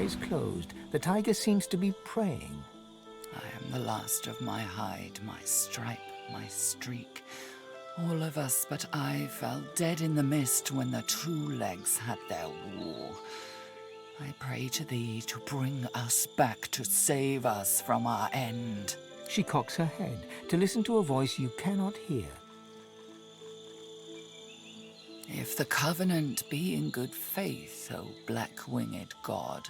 eyes closed, the tiger seems to be praying. I am the last of my hide, my stripe, my streak. All of us but I fell dead in the mist when the two legs had their war. I pray to thee to bring us back, to save us from our end. She cocks her head to listen to a voice you cannot hear. If the covenant be in good faith, O black-winged god,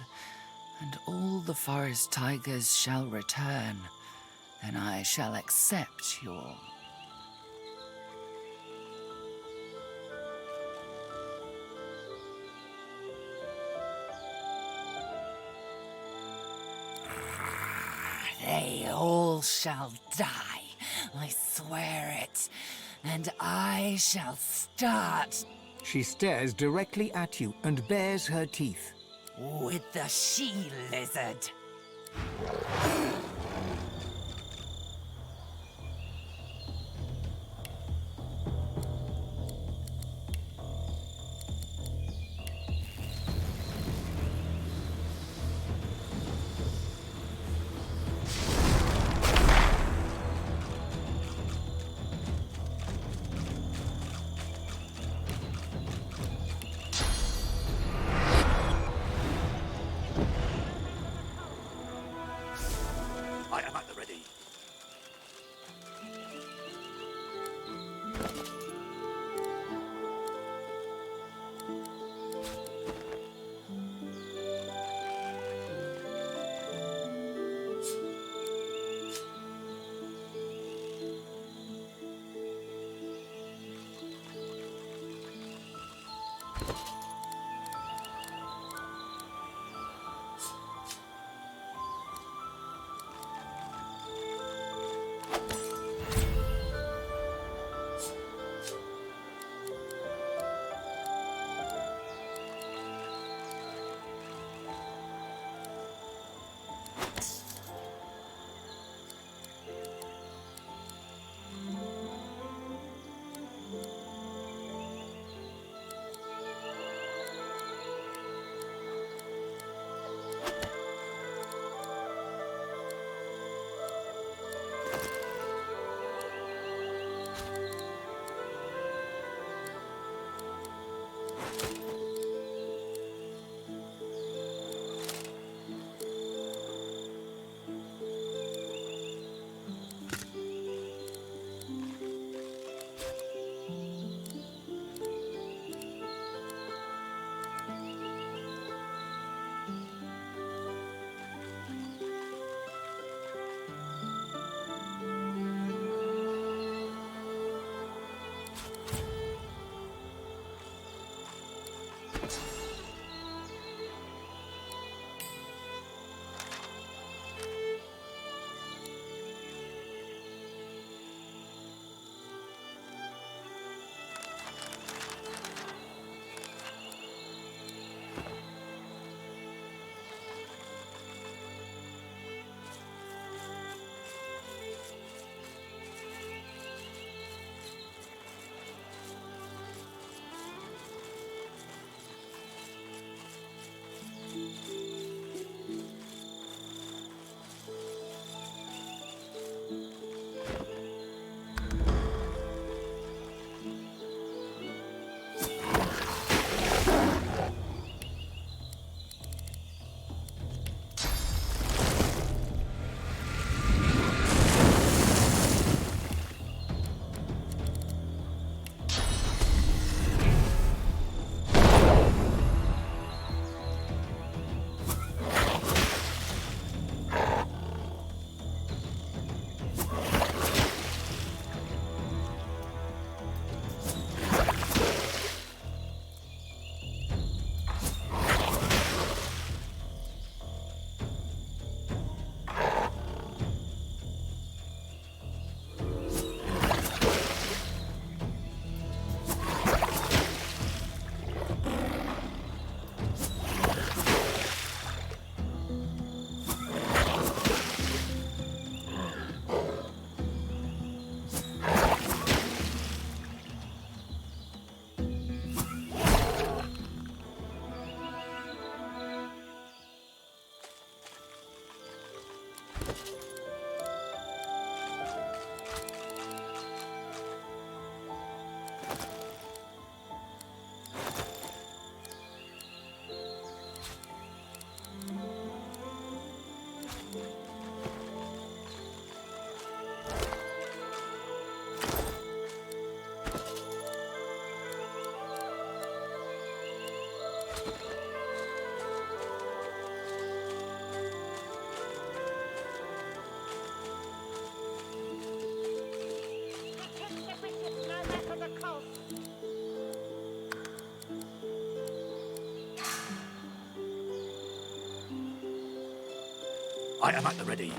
and all the forest tigers shall return, then I shall accept your... They all shall die, I swear it, and I shall start She stares directly at you and bares her teeth. with the she-lizard. I am at the ready.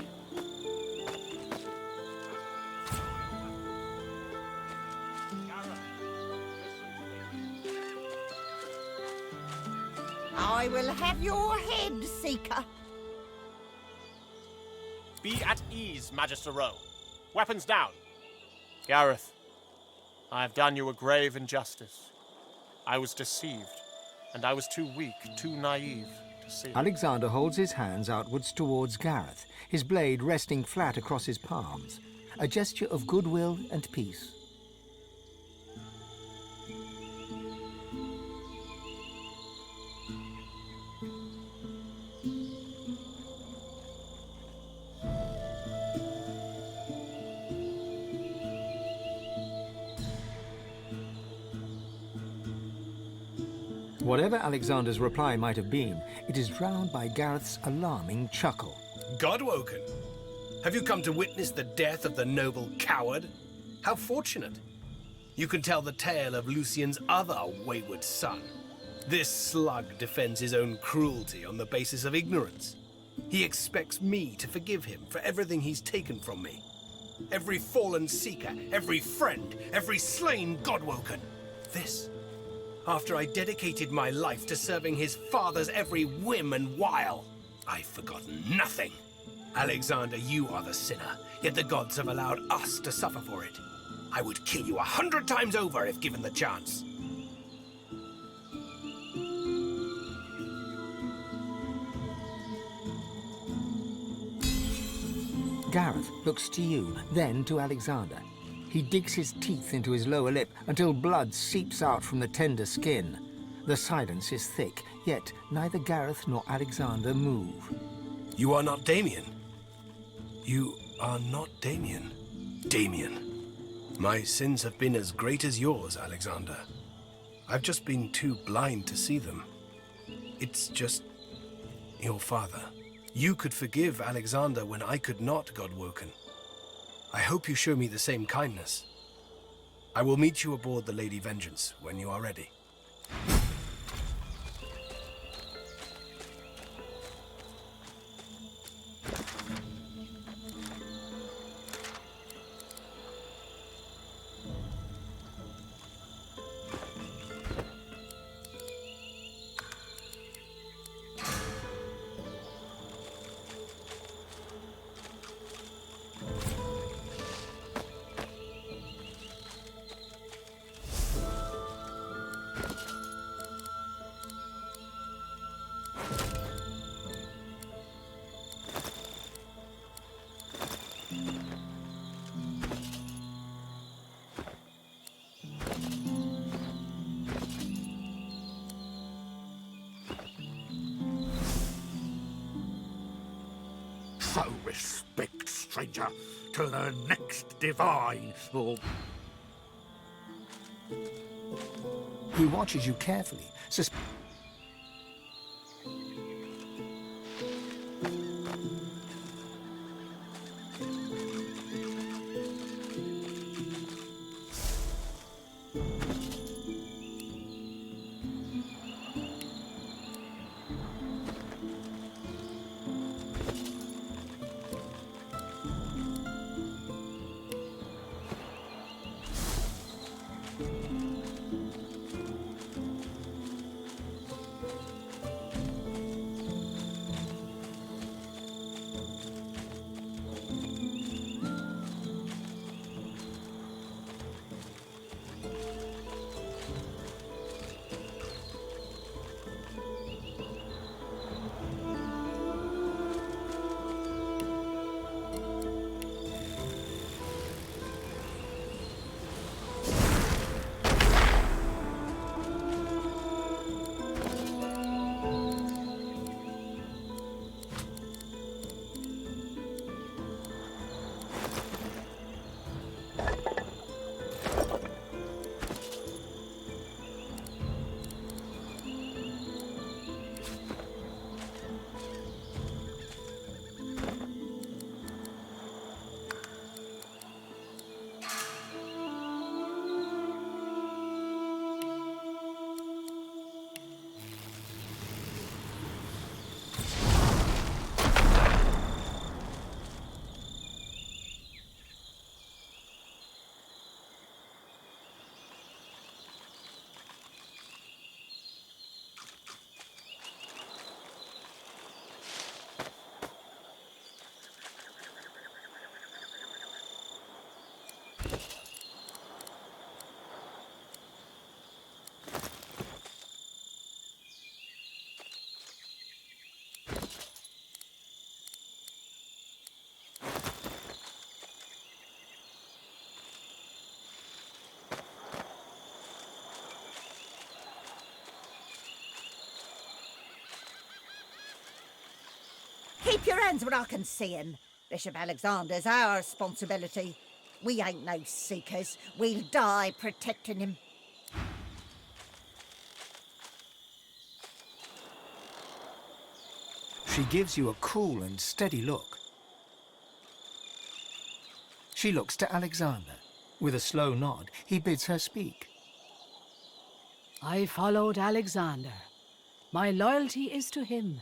I will have your head, Seeker. Be at ease, Magister Rowe. Weapons down. Gareth, I have done you a grave injustice. I was deceived, and I was too weak, too naive to see. Alexander holds his hands outwards towards Gareth, his blade resting flat across his palms, a gesture of goodwill and peace. Whatever Alexander's reply might have been, it is drowned by Gareth's alarming chuckle. Godwoken? Have you come to witness the death of the noble coward? How fortunate. You can tell the tale of Lucien's other wayward son. This slug defends his own cruelty on the basis of ignorance. He expects me to forgive him for everything he's taken from me. Every fallen seeker, every friend, every slain Godwoken. This, after I dedicated my life to serving his father's every whim and wile. I've forgotten nothing. Alexander, you are the sinner, yet the gods have allowed us to suffer for it. I would kill you 100 times over if given the chance. Gareth looks to you, then to Alexander. He digs his teeth into his lower lip until blood seeps out from the tender skin. The silence is thick, yet neither Gareth nor Alexander move. You are not Damien. You are not Damien. Damien. My sins have been as great as yours, Alexander. I've just been too blind to see them. It's just your father. You could forgive Alexander when I could not, Godwoken. I hope you show me the same kindness. I will meet you aboard the Lady Vengeance when you are ready. Show respect, stranger, to the next divine, or... He watches you carefully, Keep your hands where I can see him. Bishop Alexander's our responsibility. We ain't no seekers. We'll die protecting him. She gives you a cool and steady look. She looks to Alexander. With a slow nod, he bids her speak. I followed Alexander. My loyalty is to him.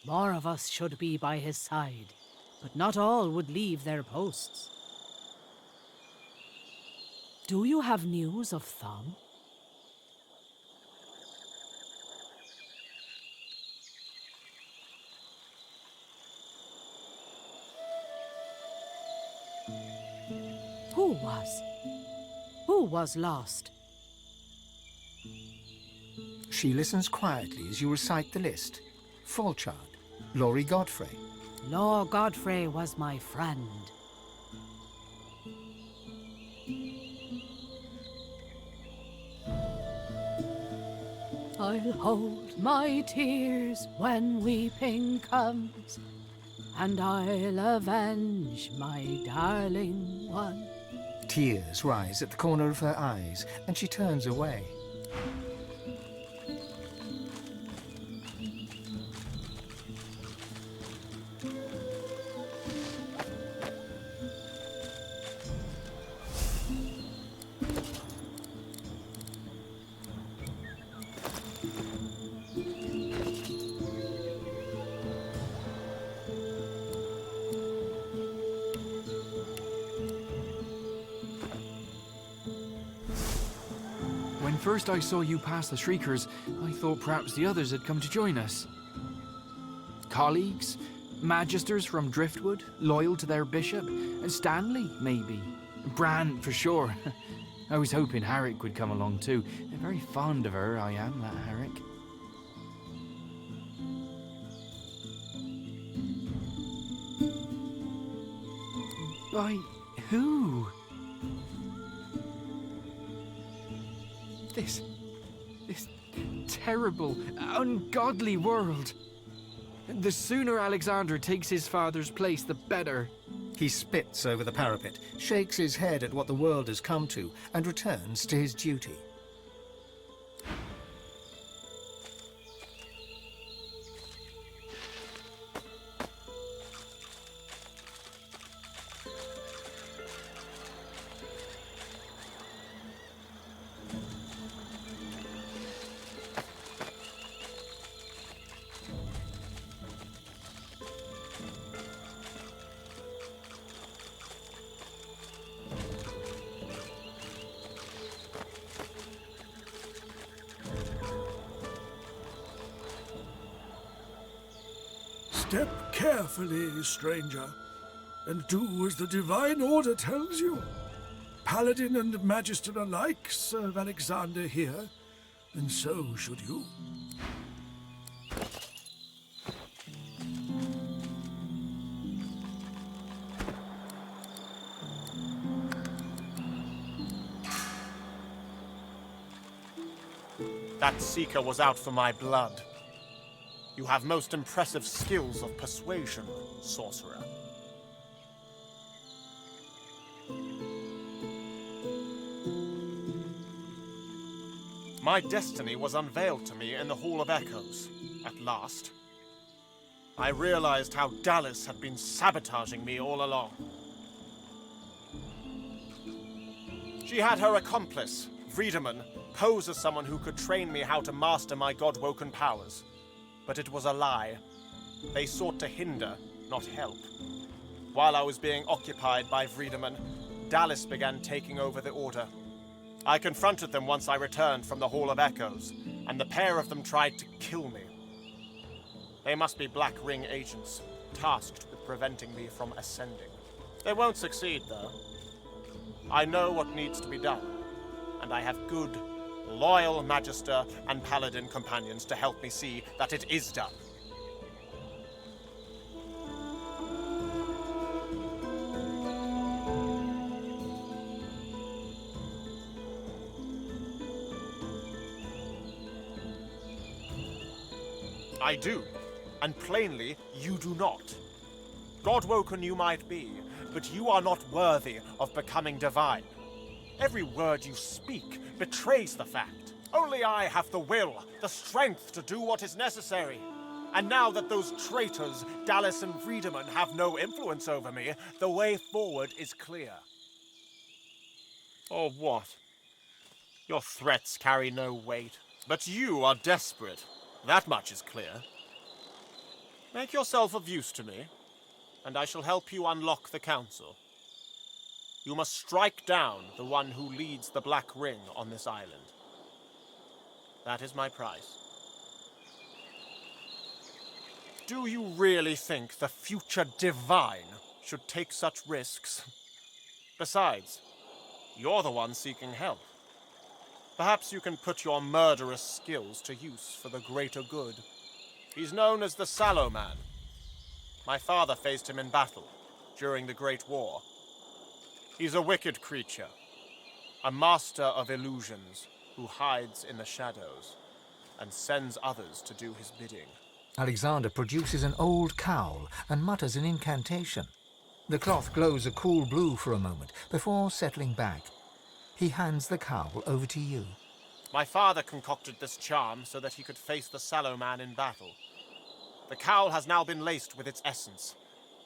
More of us should be by his side, but not all would leave their posts. Do you have news of Thumb? Who was lost? She listens quietly as you recite the list. Falchard, Laurie Godfrey. Lord Godfrey was my friend. I'll hold my tears when weeping comes, and I'll avenge my darling one. Tears rise at the corner of her eyes, and she turns away. When first I saw you pass the Shriekers, I thought perhaps the others had come to join us. Colleagues? Magisters from Driftwood, loyal to their bishop? And Stanley, maybe? Bran, for sure. I was hoping Harrick would come along too. I'm very fond of her, I am, that Harrick. Why, who? This terrible, ungodly world. The sooner Alexander takes his father's place, the better. He spits over the parapet, shakes his head at what the world has come to, and returns to his duty. Step carefully, stranger, and do as the divine order tells you. Paladin and Magister alike serve Alexander here, and so should you. That Seeker was out for my blood. You have most impressive skills of persuasion, sorcerer. My destiny was unveiled to me in the Hall of Echoes, at last. I realized how Dallas had been sabotaging me all along. She had her accomplice, Friedemann, pose as someone who could train me how to master my god-woken powers. But it was a lie. They sought to hinder, not help. While I was being occupied by Friedemann, Dallas began taking over the Order. I confronted them once I returned from the Hall of Echoes, and the pair of them tried to kill me. They must be Black Ring agents, tasked with preventing me from ascending. They won't succeed, though. I know what needs to be done, and I have good, loyal Magister and Paladin companions to help me see that it is done. I do, and plainly you do not. God-woken you might be, but you are not worthy of becoming divine. Every word you speak betrays the fact. Only I have the will, the strength to do what is necessary. And now that those traitors, Dallas and Friedemann, have no influence over me, the way forward is clear. Or what? Your threats carry no weight, but you are desperate. That much is clear. Make yourself of use to me, and I shall help you unlock the council. You must strike down the one who leads the Black Ring on this island. That is my price. Do you really think the future divine should take such risks? Besides, you're the one seeking help. Perhaps you can put your murderous skills to use for the greater good. He's known as the Sallow Man. My father faced him in battle during the Great War. He's a wicked creature, a master of illusions who hides in the shadows and sends others to do his bidding. Alexander produces an old cowl and mutters an incantation. The cloth glows a cool blue for a moment before settling back. He hands the cowl over to you. My father concocted this charm so that he could face the Sallow Man in battle. The cowl has now been laced with its essence.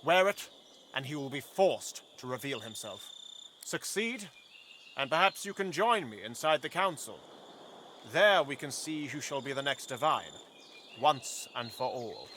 Wear it, and he will be forced to reveal himself. Succeed, and perhaps you can join me inside the council. There we can see who shall be the next divine, once and for all.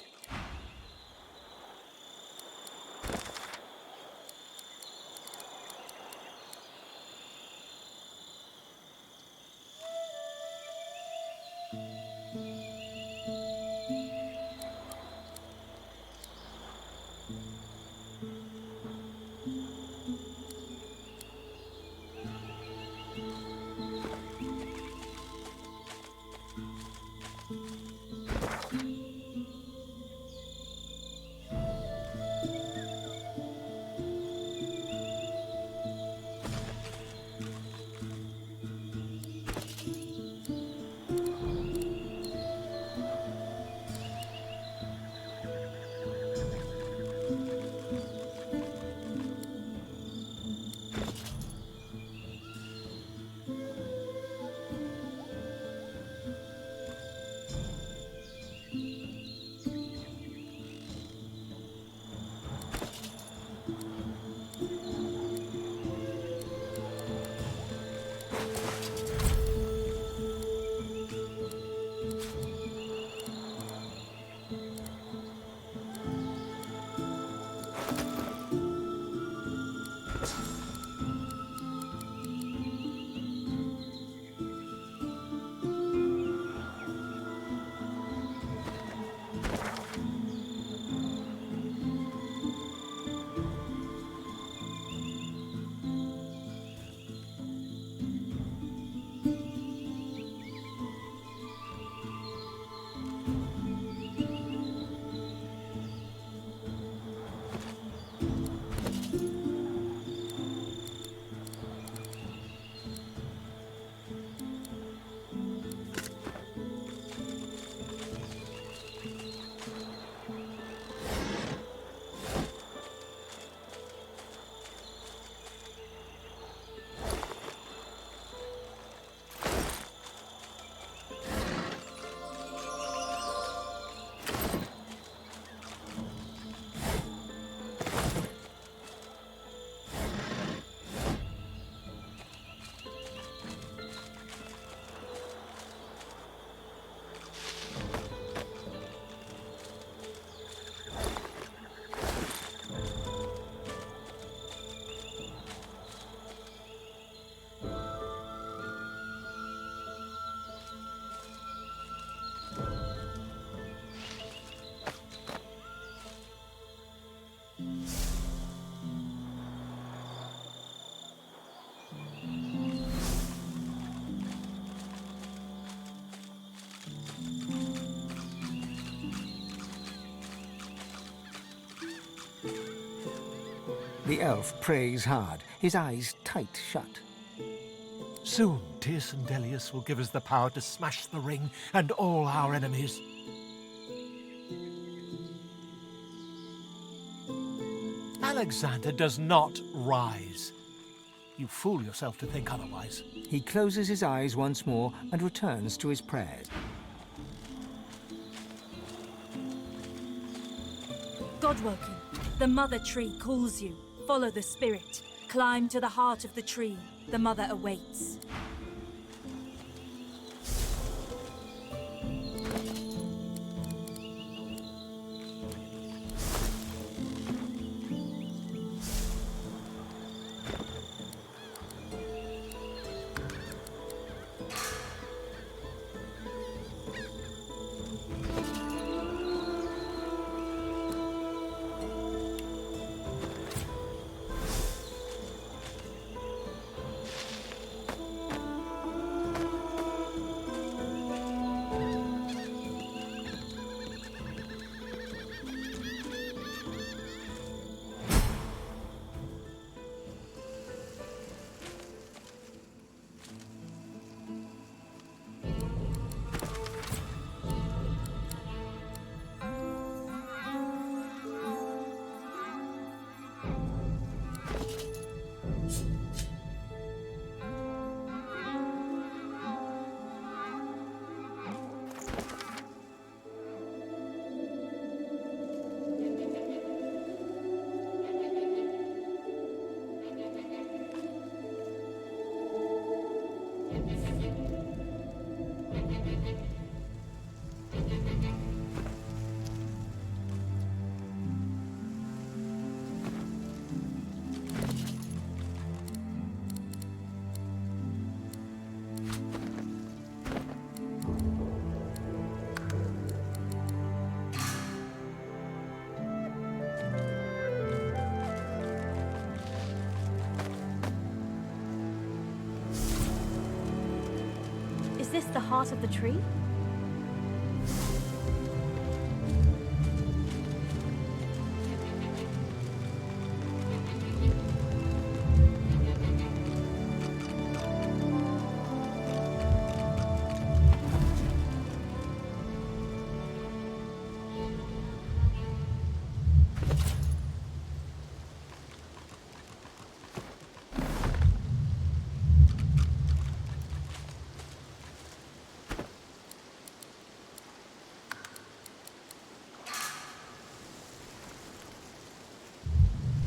The elf prays hard, his eyes tight shut. Soon, Tierce Delius will give us the power to smash the ring and all our enemies. Alexander does not rise. You fool yourself to think otherwise. He closes his eyes once more and returns to his prayers. Godwoken, the mother tree calls you. Follow the spirit. Climb to the heart of the tree. The mother awaits. Is this the heart of the tree?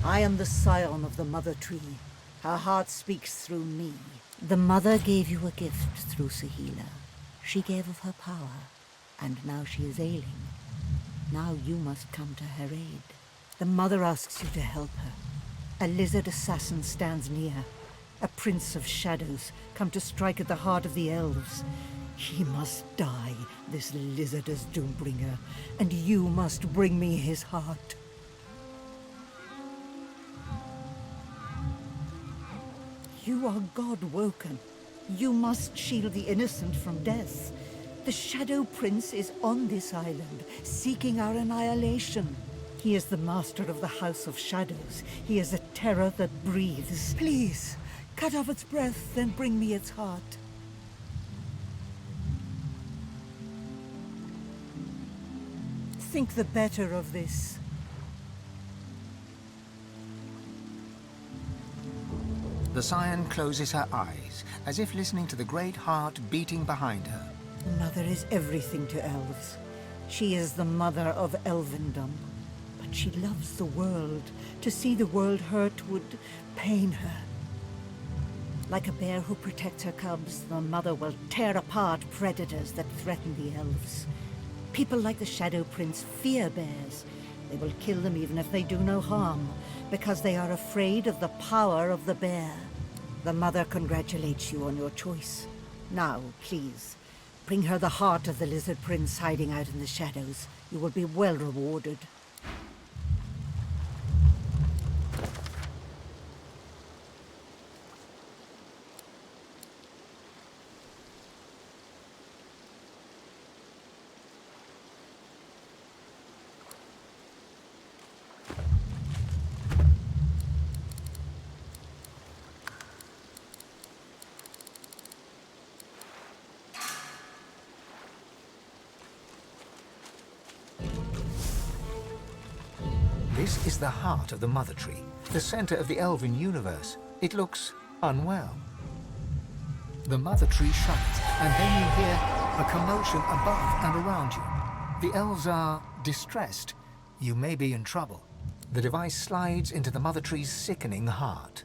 I am the scion of the Mother Tree. Her heart speaks through me. The Mother gave you a gift through Sahila. She gave of her power, and now she is ailing. Now you must come to her aid. The Mother asks you to help her. A lizard assassin stands near. A prince of shadows, come to strike at the heart of the elves. He must die, this lizard as Doombringer, and you must bring me his heart. You are God-woken. You must shield the innocent from death. The Shadow Prince is on this island, seeking our annihilation. He is the master of the House of Shadows. He is a terror that breathes. Please, cut off its breath, then bring me its heart. Think the better of this. The scion closes her eyes, as if listening to the great heart beating behind her. Mother is everything to elves. She is the mother of elvendom. But she loves the world. To see the world hurt would pain her. Like a bear who protects her cubs, the mother will tear apart predators that threaten the elves. People like the Shadow Prince fear bears. They will kill them even if they do no harm, because they are afraid of the power of the bear. The Mother congratulates you on your choice. Now, please, bring her the heart of the Lizard Prince hiding out in the shadows. You will be well rewarded. is the heart of the Mother Tree, the center of the elven universe. It looks unwell. The Mother Tree shudders, and then you hear a commotion above and around you. The elves are distressed. You may be in trouble. The device slides into the Mother Tree's sickening heart.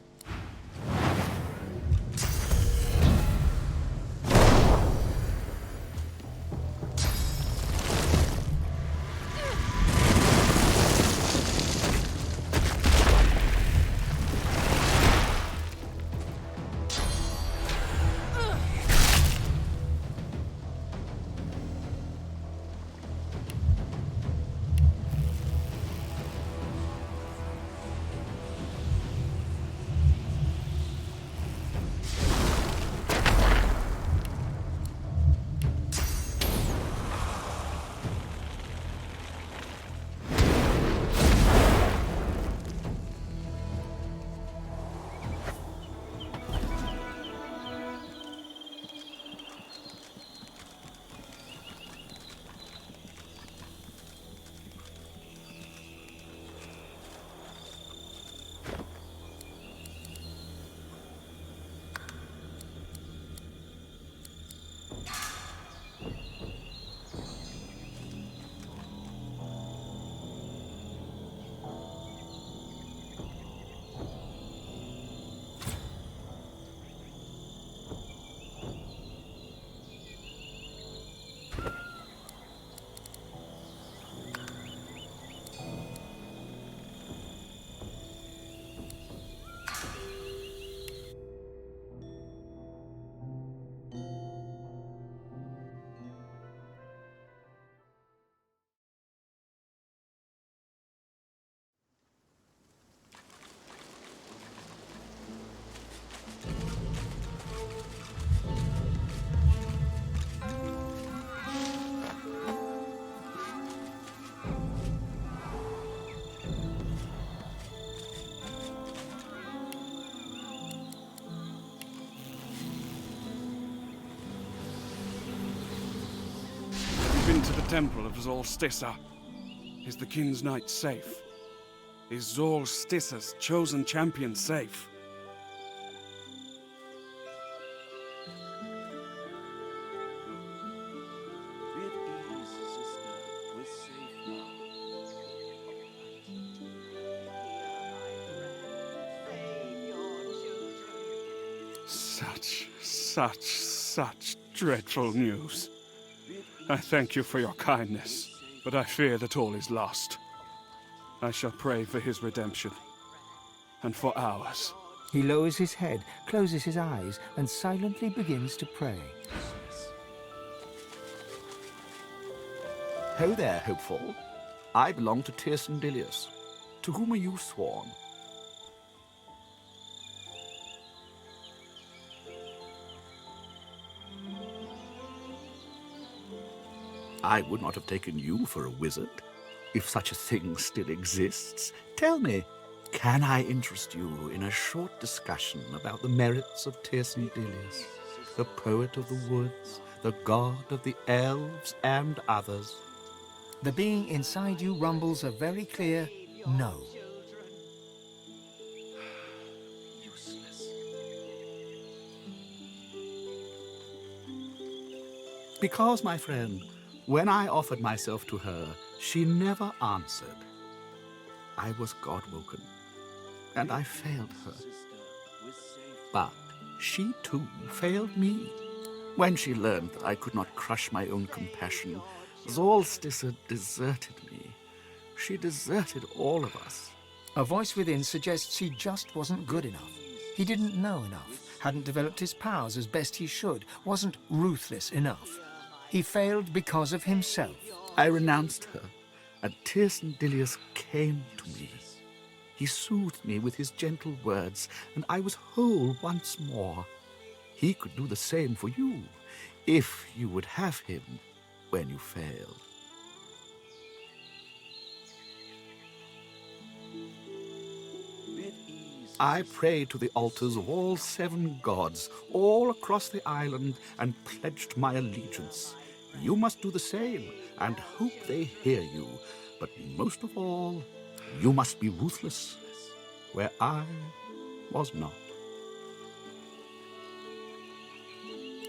Into the temple of Zolstissa. Is the King's Knight safe? Is Zolstissa's chosen champion safe? Such dreadful news. I thank you for your kindness, but I fear that all is lost. I shall pray for his redemption, and for ours. He lowers his head, closes his eyes, and silently begins to pray. Ho there, Hopeful. I belong to Tirsen Dilius. To whom are you sworn? I would not have taken you for a wizard, if such a thing still exists. Tell me, can I interest you in a short discussion about the merits of Tirsen Dilius, the poet of the woods, the god of the elves, and others? The being inside you rumbles a very clear no. Because, my friend, when I offered myself to her, she never answered. I was God-woken, and I failed her. But she, too, failed me. When she learned that I could not crush my own compassion, Zolstissa deserted me. She deserted all of us. A voice within suggests he just wasn't good enough. He didn't know enough, hadn't developed his powers as best he should, wasn't ruthless enough. He failed because of himself. I renounced her, and Tirsen Dilius came to me. He soothed me with his gentle words, and I was whole once more. He could do the same for you, if you would have him when you failed. I prayed to the altars of all 7 gods, all across the island, and pledged my allegiance. You must do the same, and hope they hear you. But most of all, You must be ruthless, where I was not.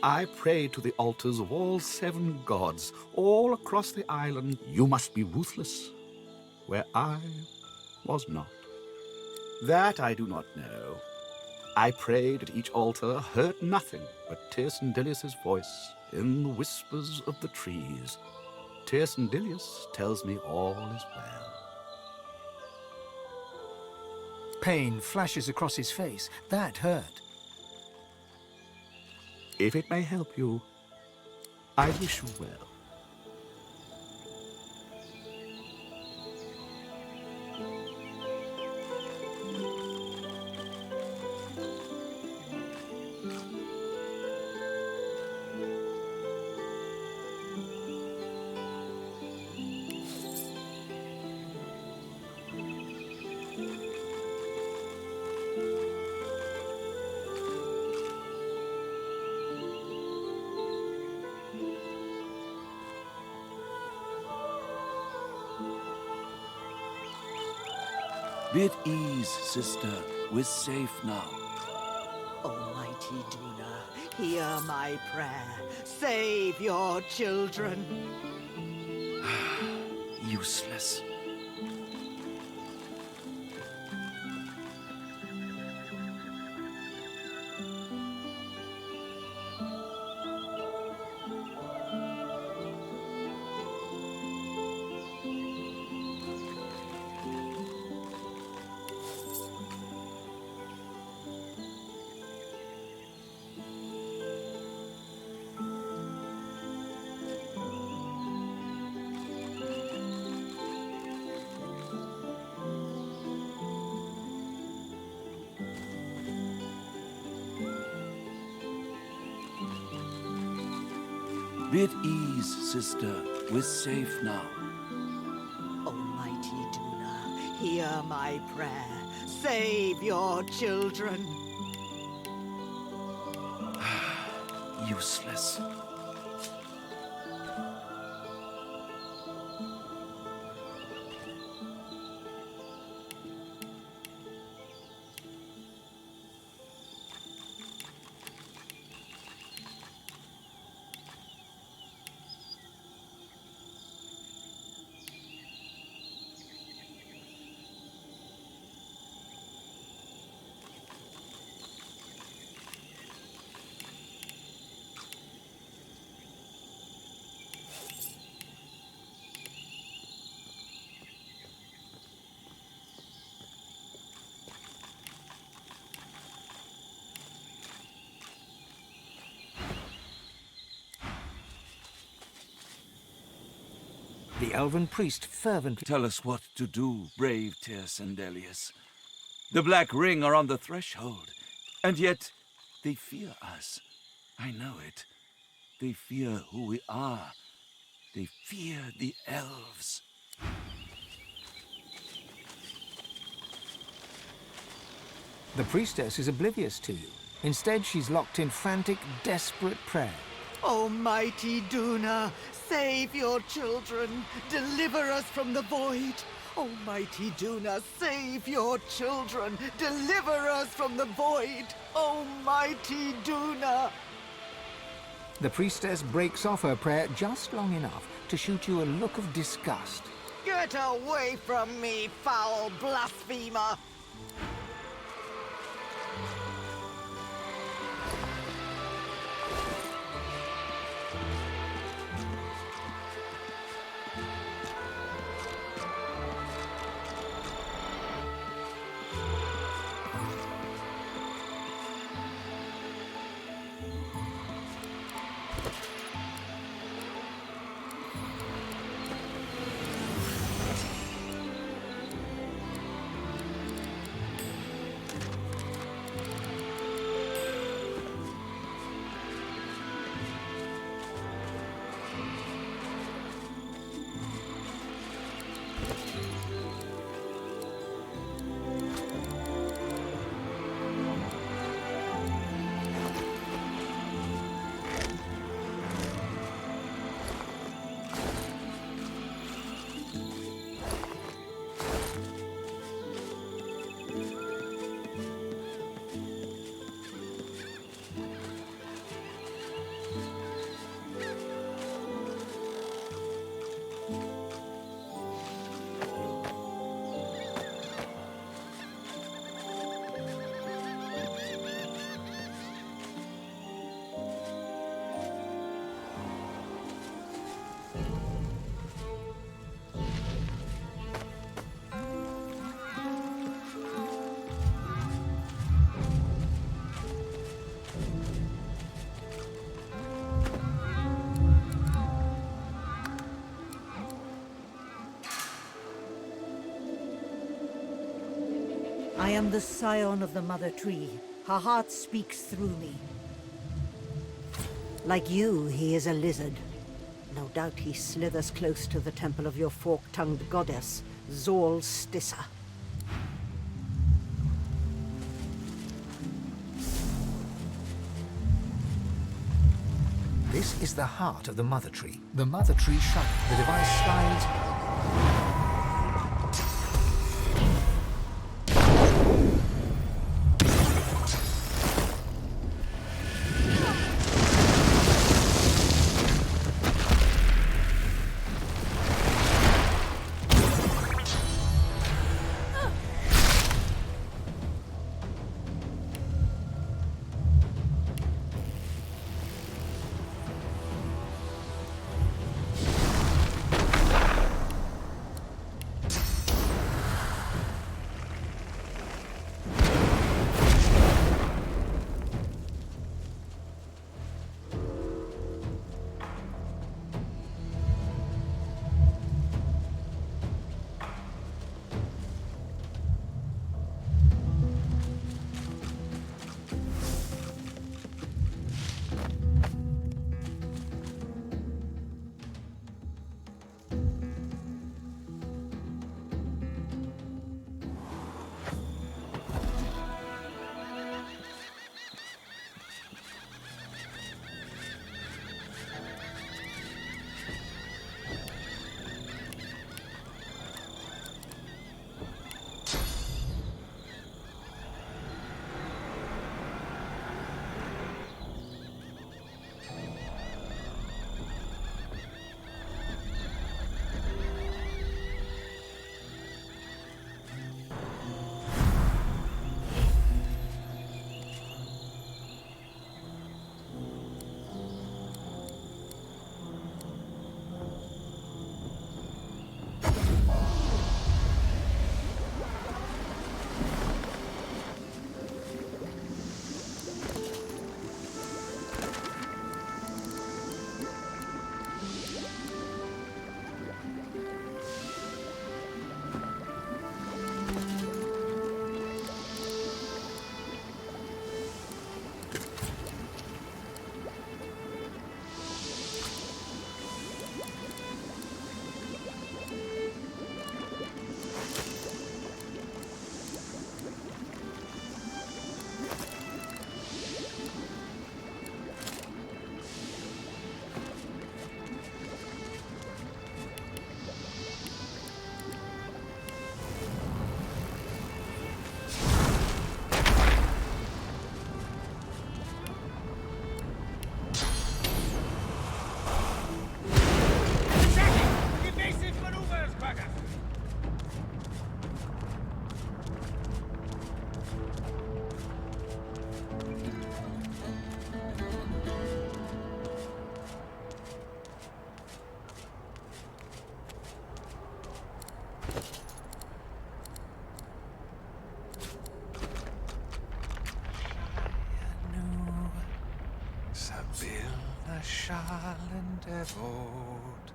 I prayed to the altars of all 7 gods, all across the island. You must be ruthless, where I was not. That I do not know. I prayed at each altar, heard nothing but Tyrsendilius' voice in the whispers of the trees. Tyrsendilius tells me all is well. Pain flashes across his face. That hurt. If it may help you, I wish you well. Be at ease, sister. We're safe now. Almighty Duna, hear my prayer. Save your children. Useless. Be at ease, sister. We're safe now. Almighty Duna, hear my prayer. Save your children. Useless. The elven priest fervently... Tell us what to do, brave Tyrsendilius. The Black Ring are on the threshold, and yet they fear us. I know it. They fear who we are. They fear the elves. The priestess is oblivious to you. Instead, she's locked in frantic, desperate prayer. Almighty Duna, save your children. Deliver us from the void. Almighty Duna, save your children. Deliver us from the void. Almighty Duna. The priestess breaks off her prayer just long enough to shoot you a look of disgust. Get away from me, foul blasphemer. I am the scion of the Mother Tree. Her heart speaks through me. Like you, he is a lizard. No doubt he slithers close to the temple of your fork-tongued goddess, Zol Stissa. This is the heart of the Mother Tree. The Mother Tree shrunk. The device slides. Devot.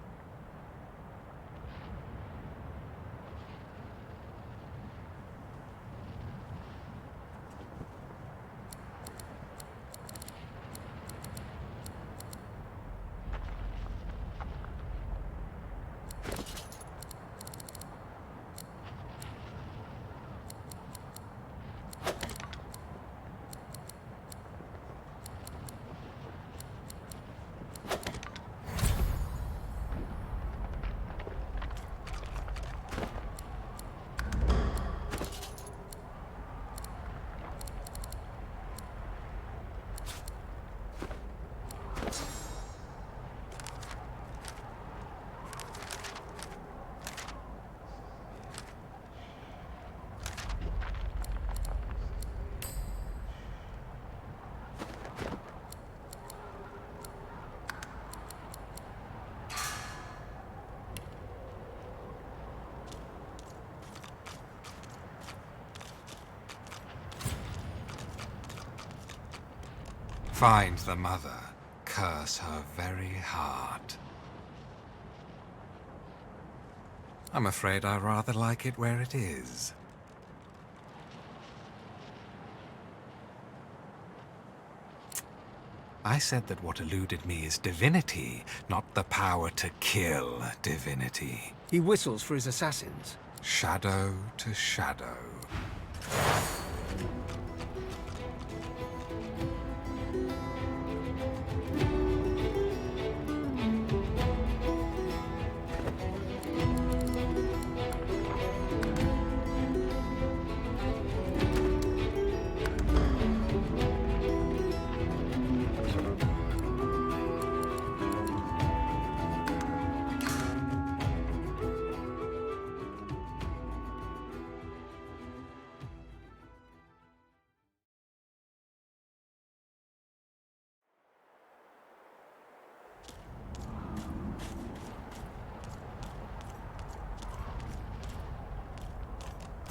Find the mother, curse her very heart. I'm afraid I rather like it where it is. I said that what eluded me is divinity, not the power to kill divinity. He whistles for his assassins. Shadow to shadow.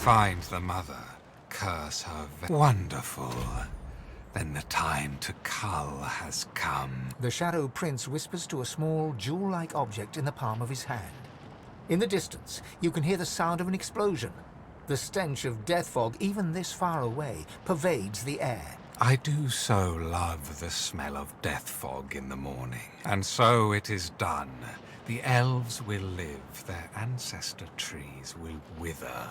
Find the mother, curse her. Wonderful. Then the time to cull has come. The Shadow Prince whispers to a small, jewel-like object in the palm of his hand. In the distance, you can hear the sound of an explosion. The stench of death fog, even this far away, pervades the air. I do so love the smell of death fog in the morning. And so it is done. The elves will live, their ancestor trees will wither.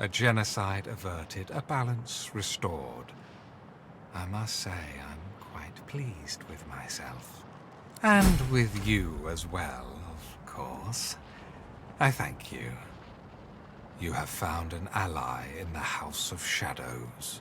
A genocide averted, a balance restored. I must say I'm quite pleased with myself. And with you as well, of course. I thank you. You have found an ally in the House of Shadows.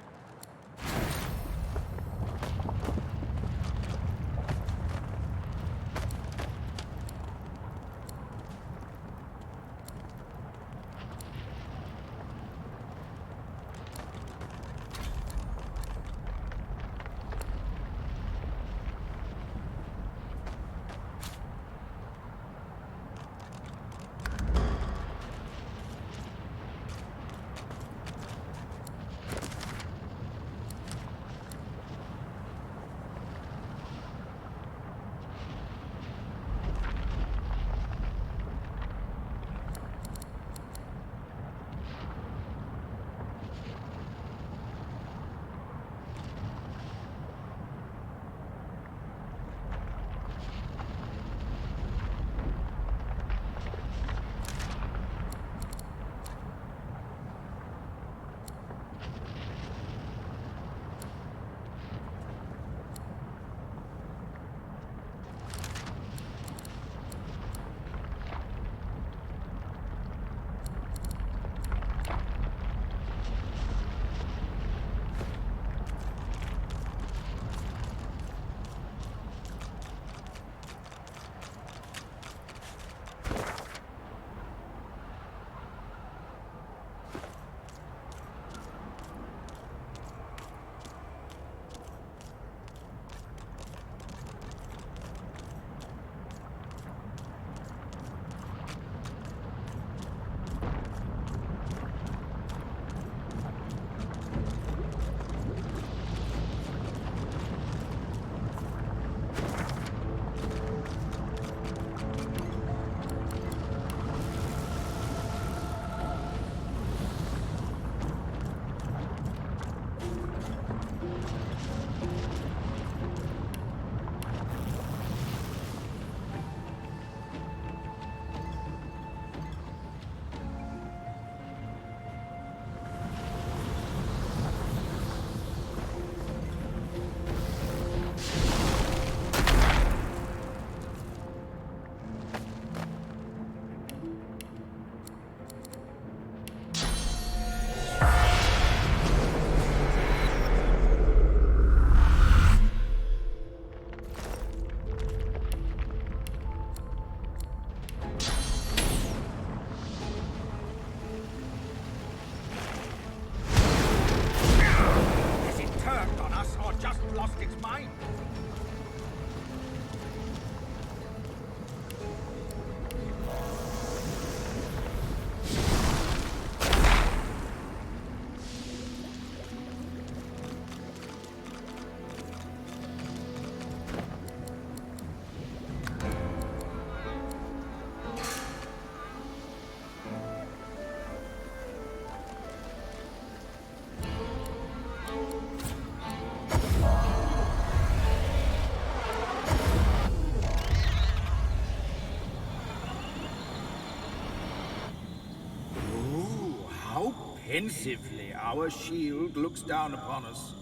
Pensively, our shield looks down upon us.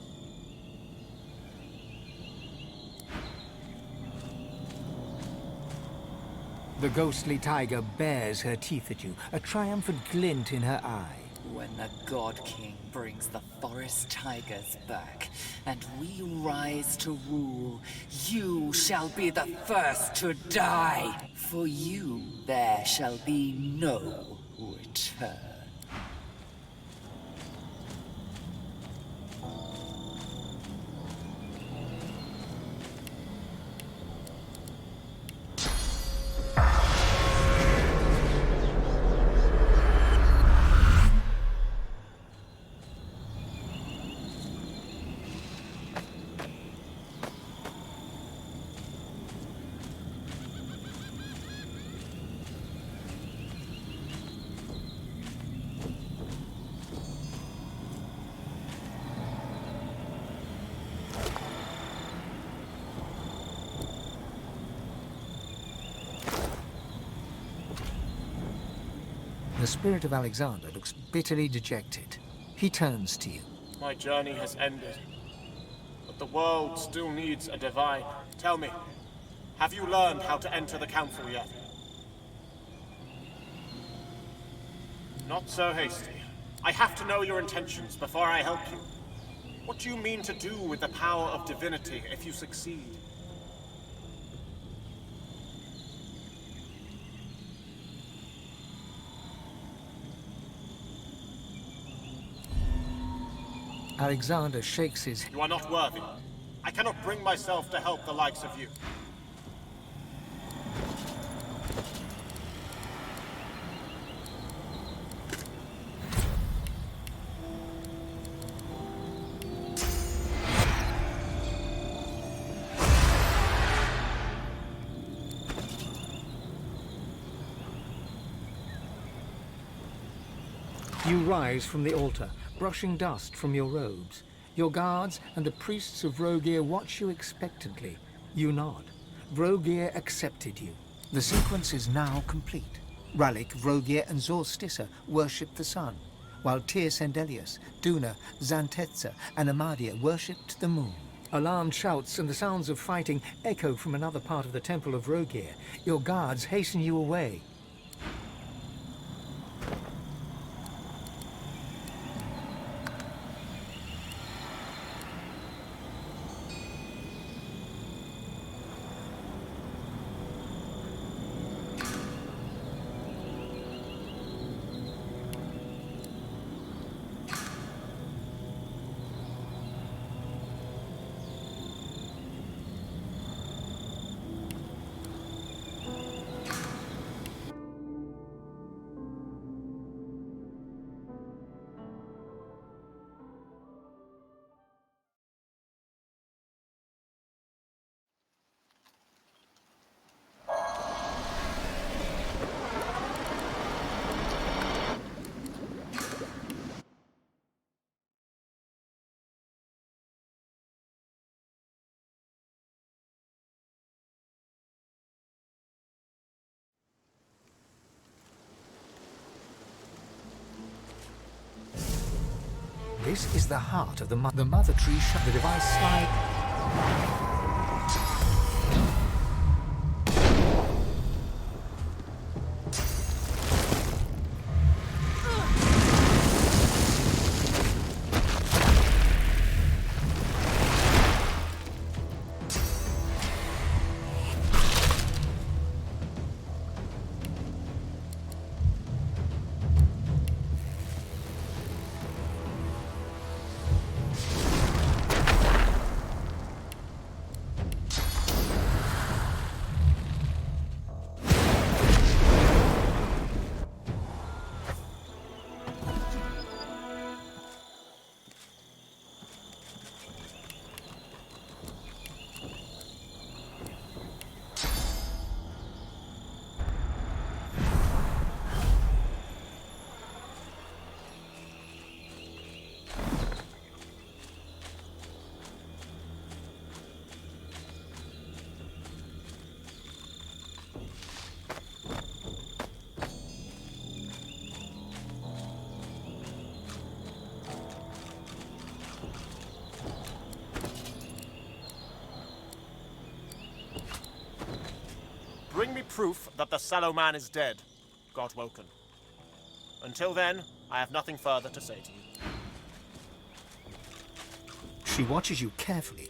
The ghostly tiger bares her teeth at you, a triumphant glint in her eye. When the God King brings the forest tigers back, and we rise to rule, you shall be the first to die. For you there shall be no return. The spirit of Alexander looks bitterly dejected. He turns to you. My journey has ended, but the world still needs a divine. Tell me, have you learned how to enter the council yet? Not so hasty. I have to know your intentions before I help you. What do you mean to do with the power of divinity if you succeed? Alexander shakes his head. You are not worthy. I cannot bring myself to help the likes of you. You rise from the altar, brushing dust from your robes. Your guards and the priests of Rogir watch you expectantly. You nod. Rogir accepted you. The sequence is now complete. Ralik, Rogir, and Zorstissa worship the sun, while Tyr Sendelius, Duna, Xantetza, and Amadia worshipped the moon. Alarmed shouts and the sounds of fighting echo from another part of the temple of Rogir. Your guards hasten you away. This is the heart of the mother tree. The device slide. proof that the sallow man is dead, God Woken. Until then, I have nothing further to say to you. She watches you carefully.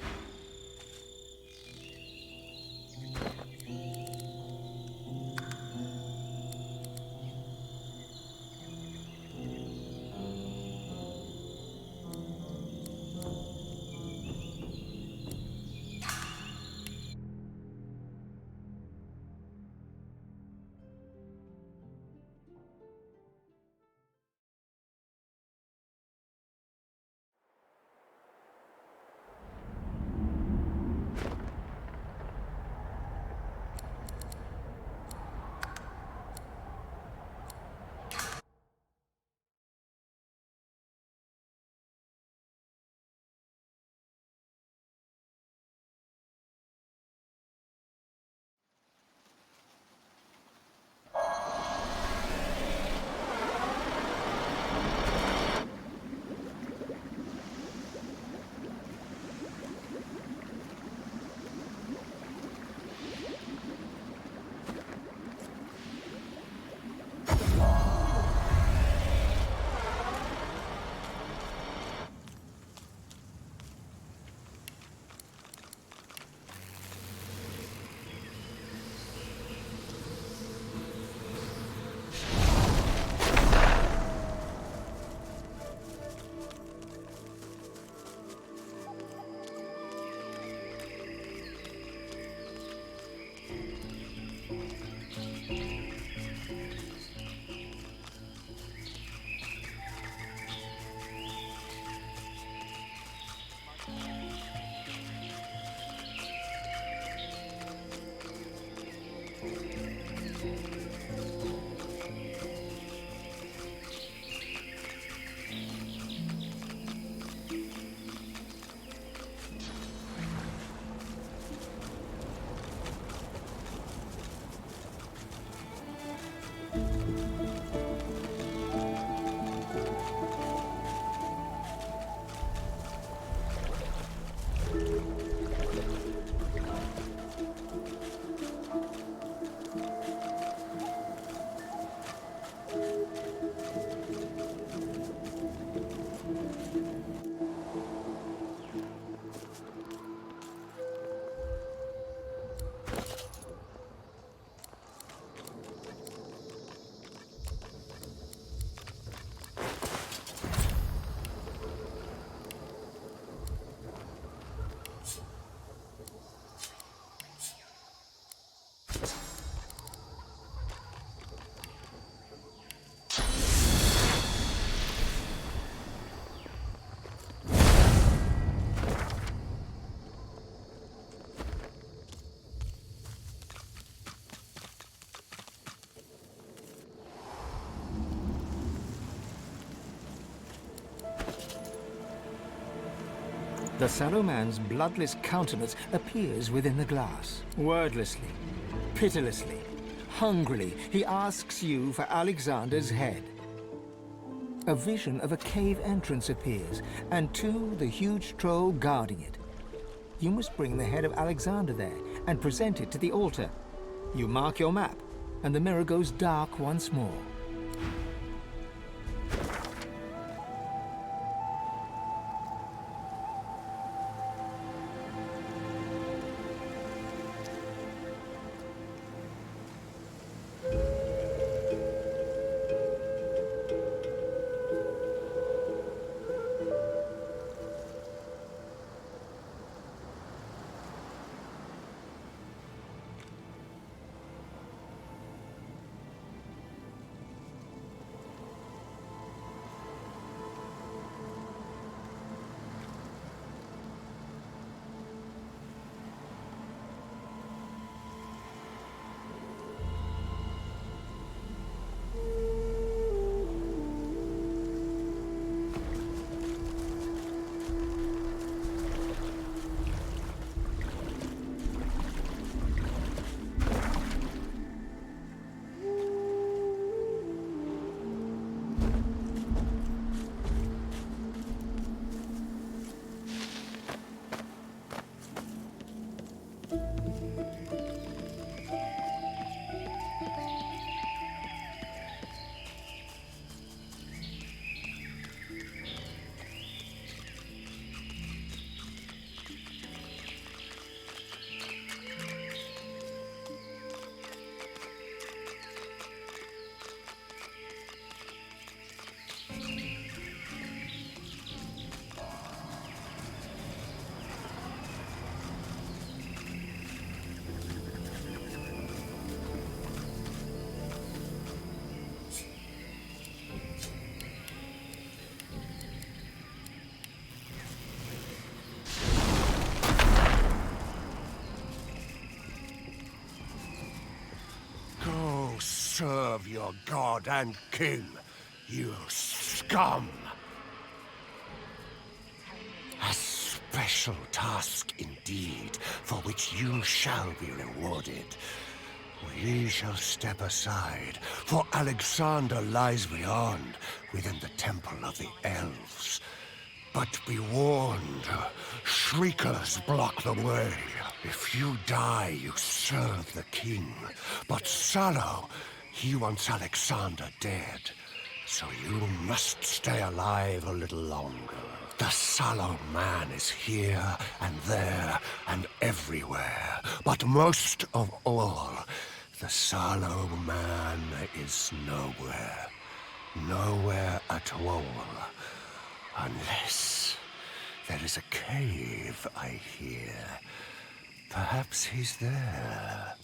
The sallow man's bloodless countenance appears within the glass. Wordlessly, pitilessly, hungrily, he asks you for Alexander's head. A vision of a cave entrance appears, and the huge troll guarding it. You must bring the head of Alexander there and present it to the altar. You mark your map, and the mirror goes dark once more. serve your god and king, you scum! A special task indeed, for which you shall be rewarded. We shall step aside, for Alexander lies beyond, within the temple of the elves. But be warned, shriekers block the way. If you die, you serve the king. But Sallow, he wants Alexander dead. So you must stay alive a little longer. The Sallow man is here and there and everywhere. But most of all, the Sallow man is nowhere. Nowhere at all. Unless there is a cave, I hear. Perhaps he's there.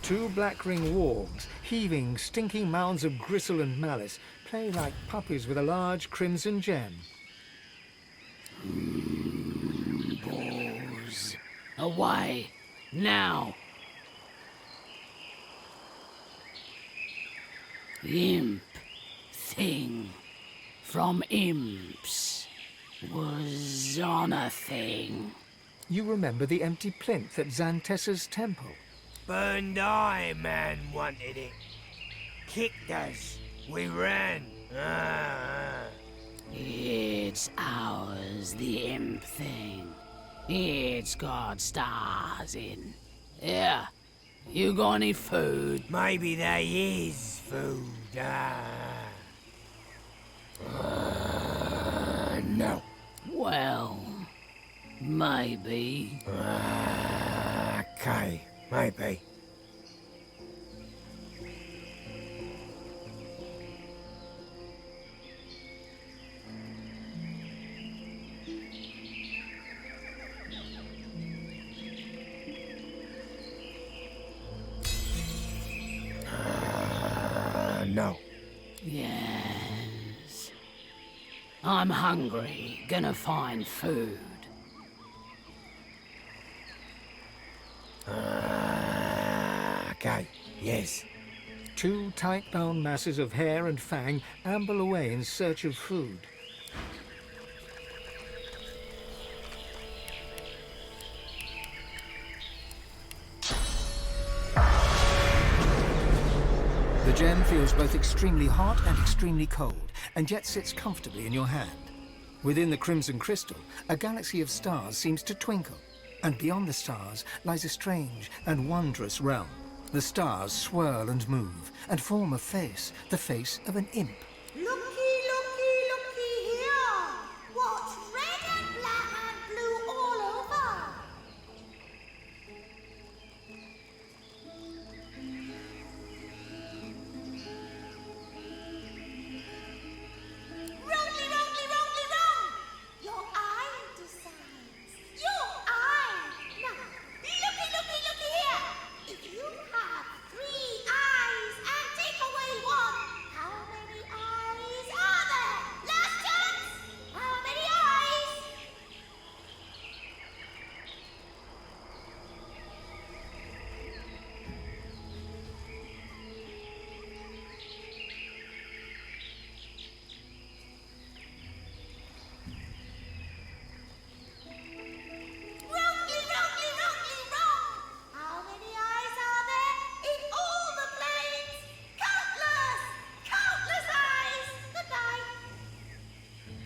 Two black-ring wargs, heaving, stinking mounds of gristle and malice, play like puppies with a large crimson gem. Boars. Away! Now! Imp thing from imps was on a thing. You remember the empty plinth at Xantessa's temple? Burned Eye Man wanted it. Kicked us. We ran. It's ours, the imp thing. It's got stars in. Yeah. You got any food? Maybe there is food. No. Well, maybe. Okay, maybe. No. Yes. I'm hungry. Gonna find food. Okay, yes. Two tight-bound masses of hair and fang amble away in search of food. The gem feels both extremely hot and extremely cold, and yet sits comfortably in your hand. Within the crimson crystal, a galaxy of stars seems to twinkle, and beyond the stars lies a strange and wondrous realm. The stars swirl and move, and form a face, the face of an imp. Looky, looky, looky here! What's red and black and blue all over? Wrongly, wrongly, wrongly, wrong! Your eye decides. Your eye! Now, looky, looky, looky here! If you have 3 eyes and take away one, how many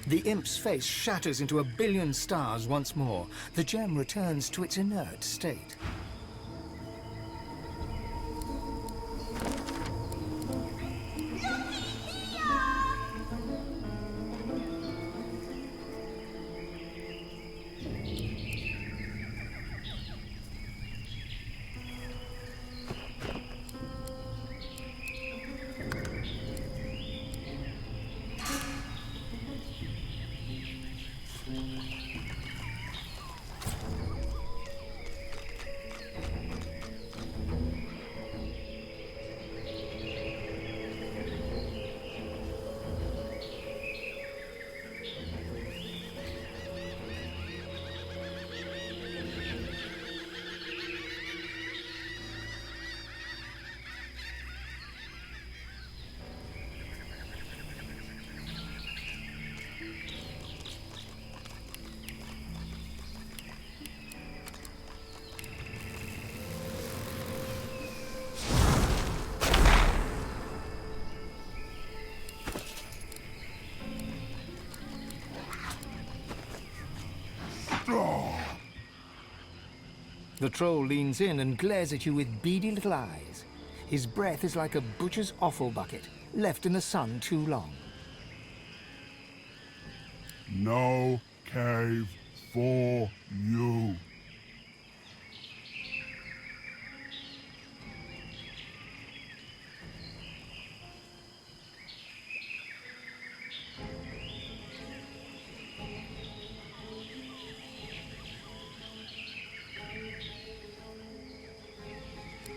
The imp's face shatters into a billion stars once more. The gem returns to its inert state. The troll leans in and glares at you with beady little eyes. His breath is like a butcher's offal bucket, left in the sun too long. No cave for you.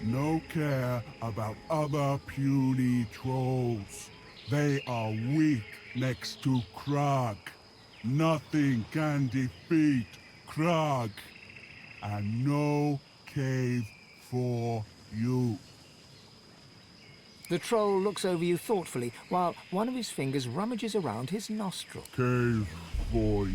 No care about other puny trolls. They are weak next to Krug. Nothing can defeat Krug. And no cave for you. The troll looks over you thoughtfully, while one of his fingers rummages around his nostril. Cave for you.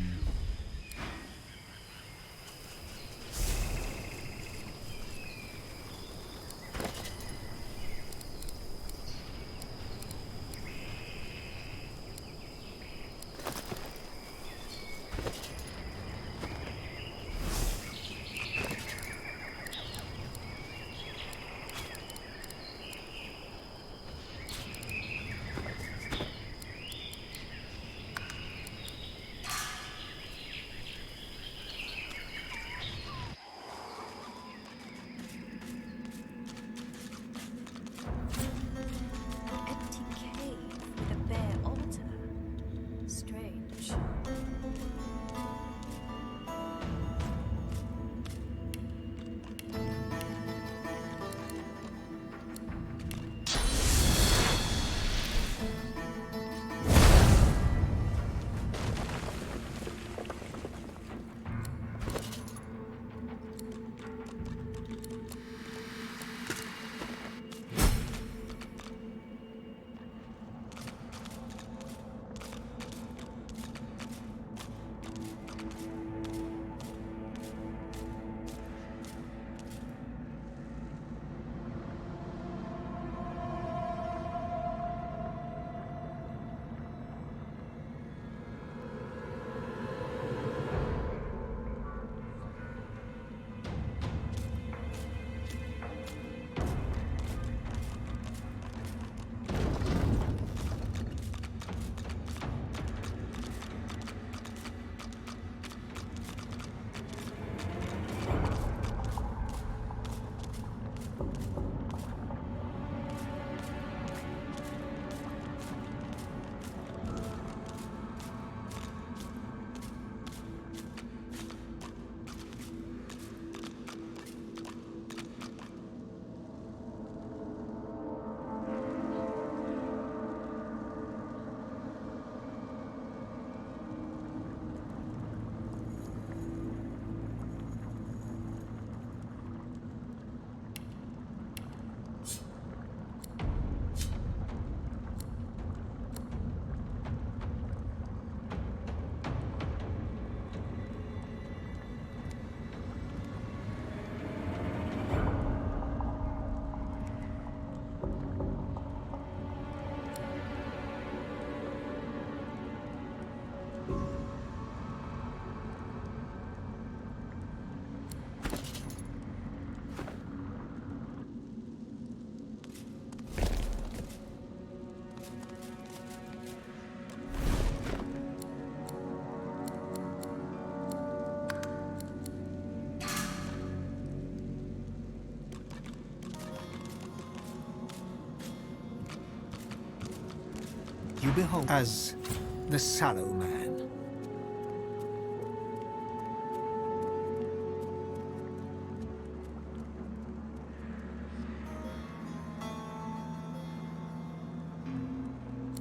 behold as the Sallow Man.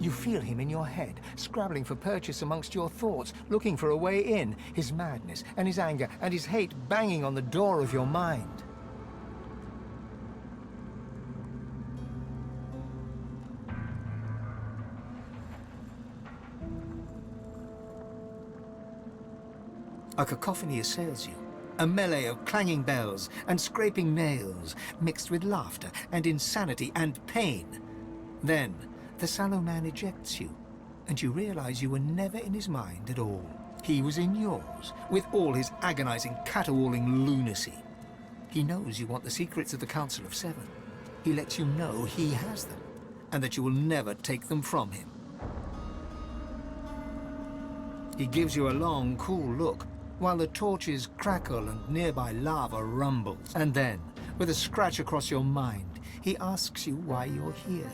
You feel him in your head, scrabbling for purchase amongst your thoughts, looking for a way in, his madness and his anger and his hate banging on the door of your mind. A cacophony assails you, a melee of clanging bells and scraping nails, mixed with laughter and insanity and pain. Then, the Sallow Man ejects you, and you realize you were never in his mind at all. He was in yours, with all his agonizing, caterwauling lunacy. He knows you want the secrets of the Council of Seven. He lets you know he has them, and that you will never take them from him. He gives you a long, cool look, while the torches crackle and nearby lava rumbles. And then, with a scratch across your mind, he asks you why you're here.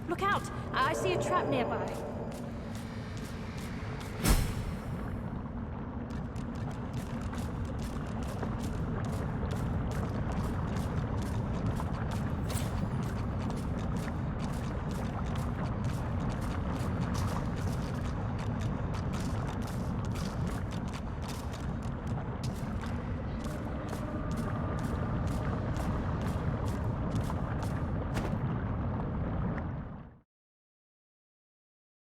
Look out! I see a trap nearby.